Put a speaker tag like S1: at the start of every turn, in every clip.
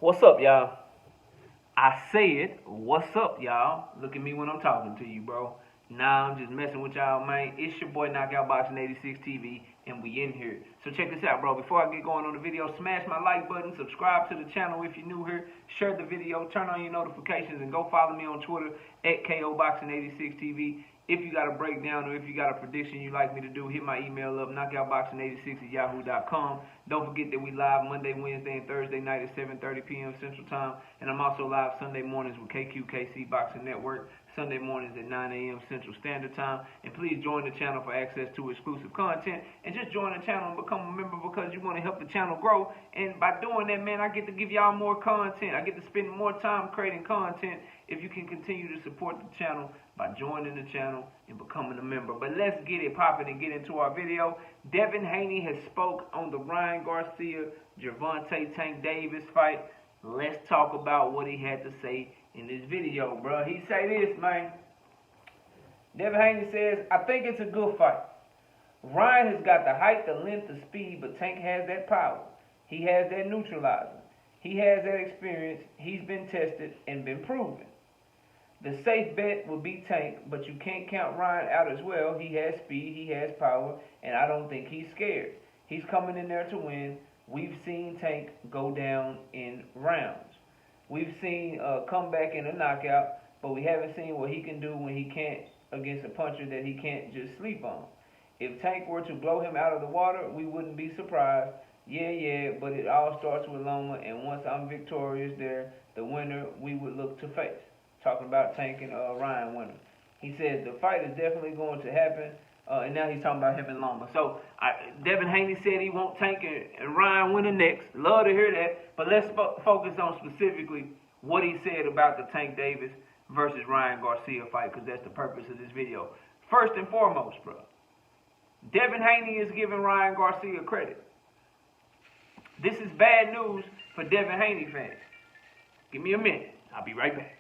S1: What's up, y'all? I said, what's up, y'all? Look at me when I'm talking to you, bro. Nah, I'm just messing with y'all, man. It's your boy Knockout Boxing 86 TV, and we in here. So check this out, bro. Before I get going on the video, smash my like button, subscribe to the channel if you're new here, share the video, turn on your notifications, and go follow me on Twitter at KOBoxing86TV. If you got a breakdown or if you got a prediction you'd like me to do, hit my email up, knockoutboxing86@yahoo.com. Don't forget that we live Monday, Wednesday, and Thursday night at 7:30 p.m. Central Time. And I'm also live Sunday mornings with KQKC Boxing Network, Sunday mornings at 9 a.m. Central Standard Time. And please join the channel for access to exclusive content. And just join the channel and become a member because you want to help the channel grow. And by doing that, man, I get to give y'all more content. I get to spend more time creating content if you can continue to support the channel by joining the channel and becoming a member. But let's get it popping and get into our video. Devin Haney has spoke on the Ryan Garcia, Gervonta Tank Davis fight. Let's talk about what he had to say in this video, bro. He say this, man. Devin Haney says, I think it's a good fight. Ryan has got the height, the length, the speed, but Tank has that power. He has that neutralizer. He has that experience. He's been tested and been proven. The safe bet would be Tank, but you can't count Ryan out as well. He has speed, he has power, and I don't think he's scared. He's coming in there to win. We've seen Tank go down in rounds. We've seen a comeback in a knockout, but we haven't seen what he can do when he can't against a puncher that he can't just sleep on. If Tank were to blow him out of the water, we wouldn't be surprised. Yeah, but it all starts with Loma, and once I'm victorious there, the winner we would look to face. Talking about Tank and Ryan winning. He says the fight is definitely going to happen, and now he's talking about him and Loma. So Devin Haney said he won't Tank and Ryan winning next. Love to hear that, but let's focus on specifically what he said about the Tank Davis versus Ryan Garcia fight, because that's the purpose of this video. First and foremost, bro, Devin Haney is giving Ryan Garcia credit. This is bad news for Devin Haney fans. Give me a minute. I'll be right back.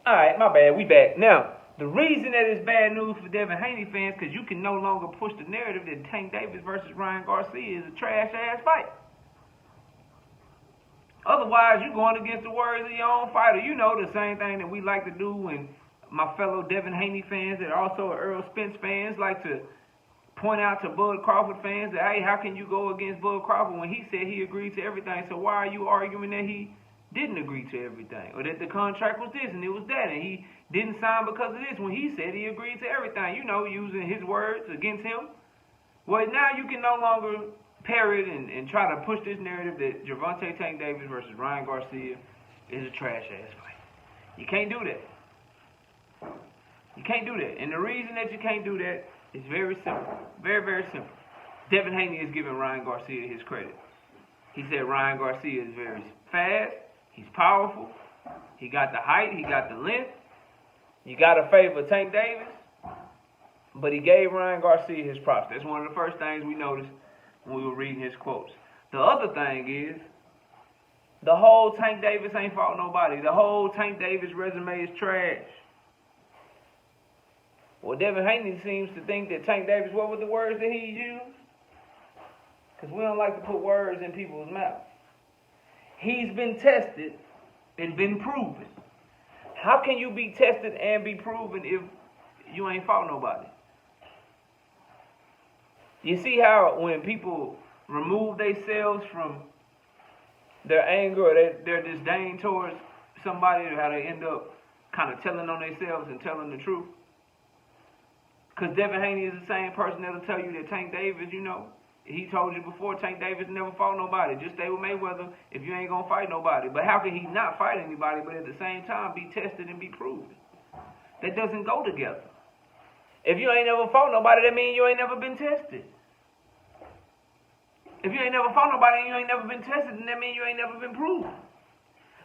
S1: Alright, my bad, we back. Now, the reason that it's bad news for Devin Haney fans, because you can no longer push the narrative that Tank Davis versus Ryan Garcia is a trash-ass fight. Otherwise, you're going against the words of your own fighter. You know, the same thing that we like to do when my fellow Devin Haney fans that are also Earl Spence fans like to point out to Bud Crawford fans that, hey, how can you go against Bud Crawford when he said he agreed to everything? So why are you arguing that he didn't agree to everything, or that the contract was this and it was that, and he didn't sign because of this when he said he agreed to everything, you know, using his words against him? Well, now you can no longer parrot and try to push this narrative that Gervonta Tank Davis versus Ryan Garcia is a trash-ass fight. You can't do that. You can't do that. And the reason that you can't do that is very simple. Very, very simple. Devin Haney is giving Ryan Garcia his credit. He said Ryan Garcia is very fast. He's powerful. He got the height. He got the length. You got to favor Tank Davis. But he gave Ryan Garcia his props. That's one of the first things we noticed when we were reading his quotes. The other thing is, the whole Tank Davis ain't fought nobody. The whole Tank Davis resume is trash. Well, Devin Haney seems to think that Tank Davis, what were the words that he used? Because we don't like to put words in people's mouths. He's been tested and been proven. How can you be tested and be proven if you ain't fought nobody? You see how when people remove themselves from their anger or their disdain towards somebody, how they end up kind of telling on themselves and telling the truth? Because Devin Haney is the same person that'll tell you that Tank Davis, you know, he told you before, Tank Davis never fought nobody. Just stay with Mayweather if you ain't going to fight nobody. But how can he not fight anybody, but at the same time be tested and be proven? That doesn't go together. If you ain't never fought nobody, that means you ain't never been tested. If you ain't never fought nobody and you ain't never been tested, then that means you ain't never been proven.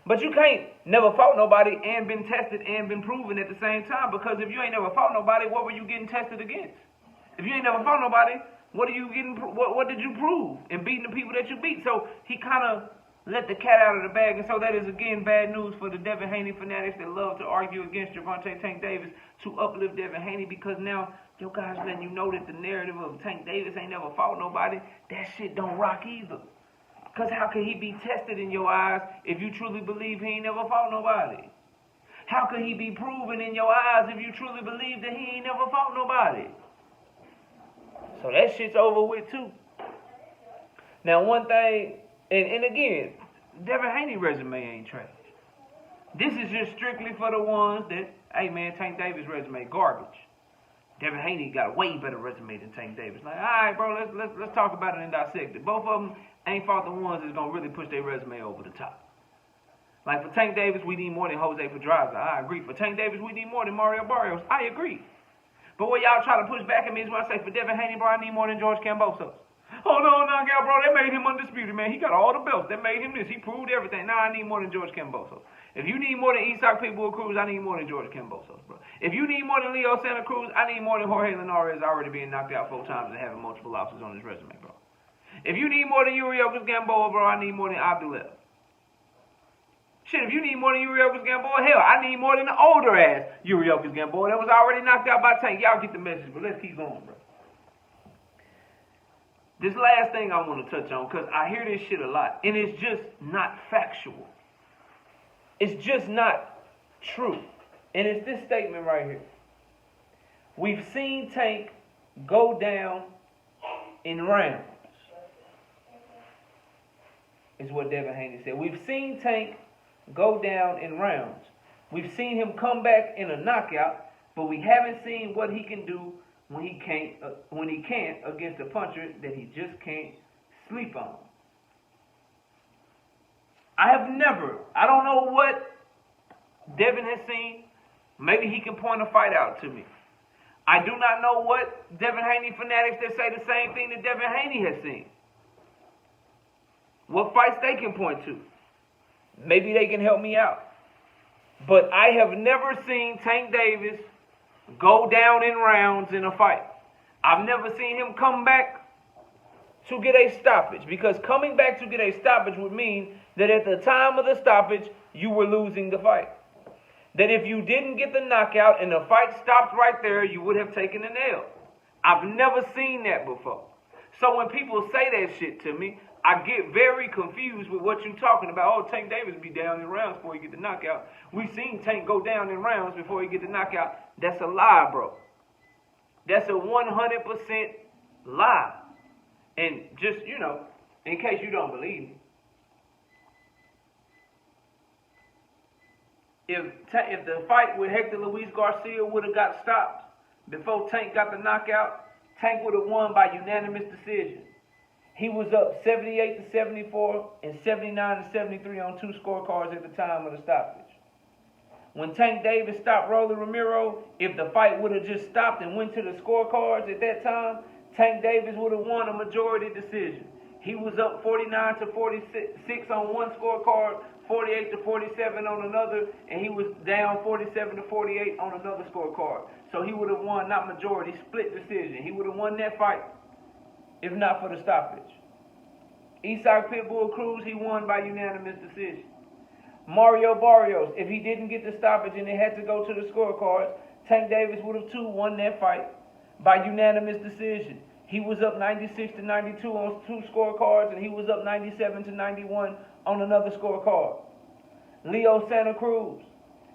S1: But you can't never fought nobody and been tested and been proven at the same time, because if you ain't never fought nobody, what were you getting tested against? If you ain't never fought nobody, what did you prove in beating the people that you beat? So he kind of let the cat out of the bag, and so that is again bad news for the Devin Haney fanatics that love to argue against Gervonta Tank Davis to uplift Devin Haney, because now your guys letting you know that the narrative of Tank Davis ain't never fought nobody, that shit don't rock either. Because how can he be tested in your eyes if you truly believe he ain't never fought nobody? How could he be proven in your eyes if you truly believe that he ain't never fought nobody? So that shit's over with too. Now one thing, and again, Devin Haney resume ain't trash. This is just strictly for the ones that, hey man, Tank Davis resume garbage. Devin Haney got a way better resume than Tank Davis. Like, all right, bro, let's talk about it and dissect it. Both of them ain't fought the ones that's gonna really push their resume over the top. Like for Tank Davis, we need more than Jose Pedraza. I agree. For Tank Davis, we need more than Mario Barrios. I agree. But what y'all try to push back at me is when I say for Devin Haney, bro, I need more than George Kambosos. Oh, no, Gal, bro, that made him undisputed, man. He got all the belts. That made him this. He proved everything. Now I need more than George Kambosos. If you need more than Isak Pitbull Cruz, I need more than George Kambosos, bro. If you need more than Leo Santa Cruz, I need more than Jorge Linares already being knocked out 4 times and having multiple losses on his resume, bro. If you need more than Yuriorkis Gamboa, bro, I need more than Abdullah. Shit, if you need more than Yuriorkis Gamboa, hell, I need more than the older ass Yuriorkis Gamboa that was already knocked out by Tank. Y'all get the message, but let's keep going, bro. This last thing I want to touch on, because I hear this shit a lot, and it's just not factual. It's just not true. And it's this statement right here. We've seen Tank go down in rounds. Is what Devin Haney said. We've seen Tank go down in rounds. We've seen him come back in a knockout, but we haven't seen what he can do when he can't against a puncher that he just can't sleep on. I don't know what Devin has seen. Maybe he can point a fight out to me. I do not know what Devin Haney fanatics that say the same thing that Devin Haney has seen. What fights they can point to. Maybe they can help me out. But I have never seen Tank Davis go down in rounds in a fight. I've never seen him come back to get a stoppage. Because coming back to get a stoppage would mean that at the time of the stoppage, you were losing the fight. That if you didn't get the knockout and the fight stopped right there, you would have taken an L. I've never seen that before. So when people say that shit to me, I get very confused with what you're talking about. Oh, Tank Davis be down in rounds before he get the knockout. We've seen Tank go down in rounds before he get the knockout. That's a lie, bro. That's a 100% lie. And just, in case you don't believe me, if the fight with Hector Luis Garcia would have got stopped before Tank got the knockout, Tank would have won by unanimous decision. He was up 78-74 and 79-73 on 2 scorecards at the time of the stoppage. When Tank Davis stopped Rolly Romero, if the fight would have just stopped and went to the scorecards at that time, Tank Davis would have won a majority decision. He was up 49-46 on one scorecard, 48-47 on another, and he was down 47-48 on another scorecard. So he would have won, not majority, split decision. He would have won that fight if not for the stoppage. Isak Pitbull Cruz, he won by unanimous decision. Mario Barrios, if he didn't get the stoppage and it had to go to the scorecards, Tank Davis would have too won that fight by unanimous decision. He was up 96-92 on 2 scorecards, and he was up 97-91 on another scorecard. Leo Santa Cruz,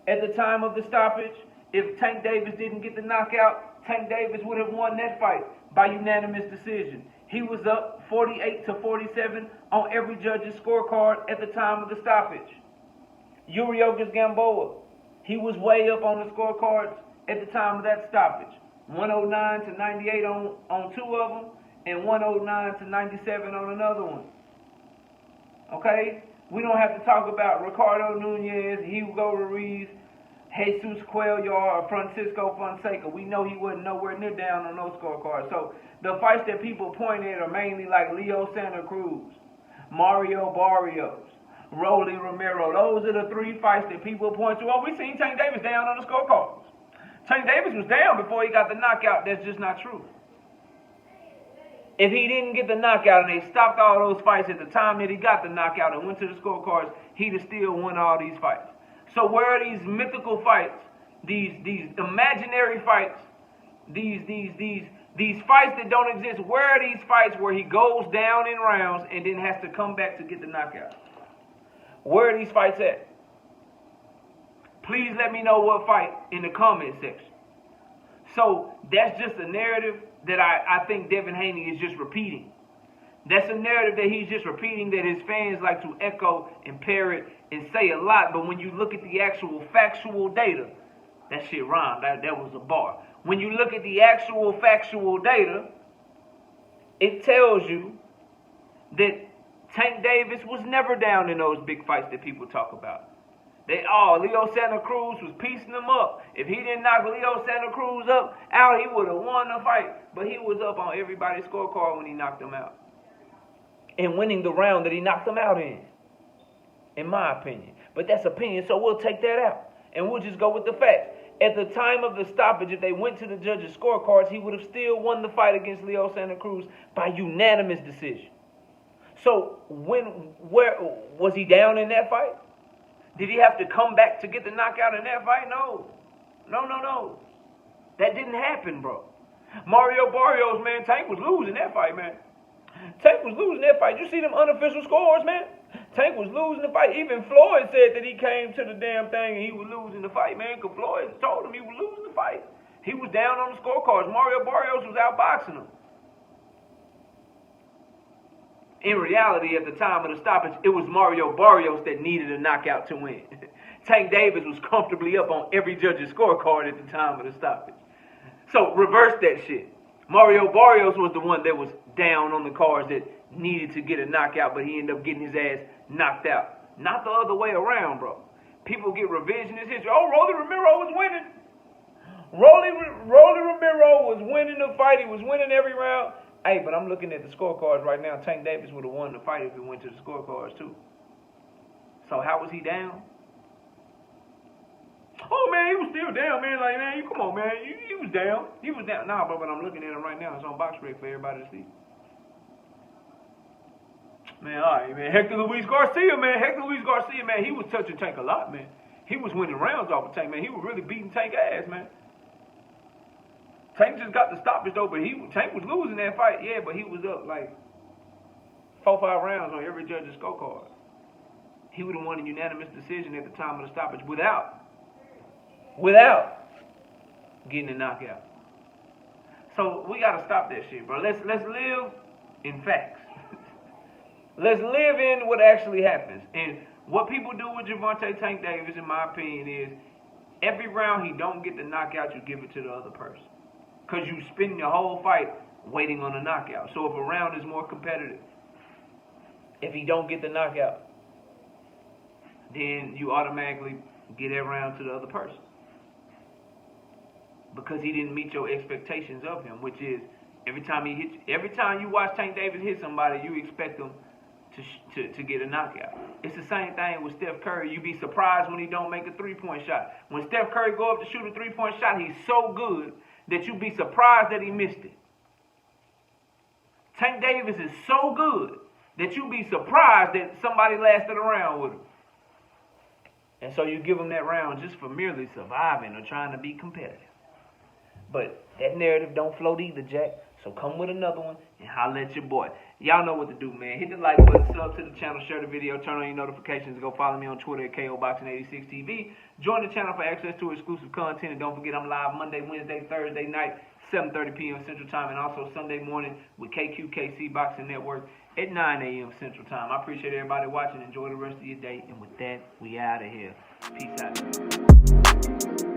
S1: at the time of the stoppage, if Tank Davis didn't get the knockout, Tank Davis would have won that fight by unanimous decision. He was up 48-47 on every judge's scorecard at the time of the stoppage. Yuriorkis Gamboa, he was way up on the scorecards at the time of that stoppage. 109-98 on 2 of them, and 109-97 on another one. Okay? We don't have to talk about Ricardo Nunez, Hugo Ruiz, Jesus Cuellar, or Francisco Fonseca. We know he wasn't nowhere near down on those scorecards. So the fights that people point at are mainly like Leo Santa Cruz, Mario Barrios, Rolly Romero. Those are the 3 fights that people point to. Oh, we seen Tank Davis down on the scorecards. Tank Davis was down before he got the knockout. That's just not true. If he didn't get the knockout and they stopped all those fights at the time that he got the knockout and went to the scorecards, he'd have still won all these fights. So where are these mythical fights, these imaginary fights, these These fights that don't exist, where are these fights where he goes down in rounds and then has to come back to get the knockout? Where are these fights at? Please let me know what fight in the comment section. So that's just a narrative that I think Devin Haney is just repeating. That's a narrative that he's just repeating that his fans like to echo and parrot and say a lot. But when you look at the actual factual data, that shit rhymed. That was a bar. When you look at the actual factual data, it tells you that Tank Davis was never down in those big fights that people talk about. Leo Santa Cruz was piecing him up. If he didn't knock Leo Santa Cruz out, he would have won the fight. But he was up on everybody's scorecard when he knocked him out. And winning the round that he knocked him out in my opinion. But that's opinion, so we'll take that out. And we'll just go with the facts. At the time of the stoppage, if they went to the judges' scorecards, he would have still won the fight against Leo Santa Cruz by unanimous decision. So, where was he down in that fight? Did he have to come back to get the knockout in that fight? No. That didn't happen, bro. Mario Barrios, man, Tank was losing that fight, man. Tank was losing that fight. You see them unofficial scores, man? Tank was losing the fight. Even Floyd said that he came to the damn thing and he was losing the fight, man, because Floyd told him he was losing the fight. He was down on the scorecards. Mario Barrios was outboxing him. In reality, at the time of the stoppage, it was Mario Barrios that needed a knockout to win. Tank Davis was comfortably up on every judge's scorecard at the time of the stoppage. So, reverse that shit. Mario Barrios was the one that was down on the cards that needed to get a knockout, but he ended up getting his ass knocked out. Not the other way around, bro. People get revisionist history. Oh, Rolly Romero was winning. Rolly Romero was winning the fight. He was winning every round. Hey, but I'm looking at the scorecards right now. Tank Davis would have won the fight if he went to the scorecards, too. So how was he down? Oh, man, he was still down, man. Like, man, come on, man. He was down. He was down. Nah, but I'm looking at him right now. It's on box rec for everybody to see. Man, all right, man. Hector Luis Garcia, man. He was touching Tank a lot, man. He was winning rounds off of Tank, man. He was really beating Tank ass, man. Tank just got the stoppage, though, but Tank was losing that fight, yeah, but he was up, like, 4-5 rounds on every judge's scorecard. He would have won a unanimous decision at the time of the stoppage without getting a knockout. So we gotta stop that shit, bro. Let's live in facts. Let's live in what actually happens. And what people do with Gervonta Tank Davis, in my opinion, is every round he don't get the knockout, you give it to the other person. Because you spend your whole fight waiting on a knockout. So if a round is more competitive, if he don't get the knockout, then you automatically get that round to the other person. Because he didn't meet your expectations of him, which is every time you watch Tank Davis hit somebody, you expect him to get a knockout. It's the same thing with Steph Curry. You be surprised when he don't make a three-point shot. When Steph Curry go up to shoot a three-point shot, he's so good that you be surprised that he missed it. Tank Davis is so good that you be surprised that somebody lasted around with him. And so you give him that round just for merely surviving or trying to be competitive. But that narrative don't float either, Jack. So come with another one and holler at your boy. Y'all know what to do, man. Hit the like button, sub to the channel, share the video, turn on your notifications, go follow me on Twitter at KOBoxing86TV. Join the channel for access to exclusive content. And don't forget, I'm live Monday, Wednesday, Thursday night, 7:30 p.m. Central Time, and also Sunday morning with KQKC Boxing Network at 9 a.m. Central Time. I appreciate everybody watching. Enjoy the rest of your day. And with that, we out of here. Peace out.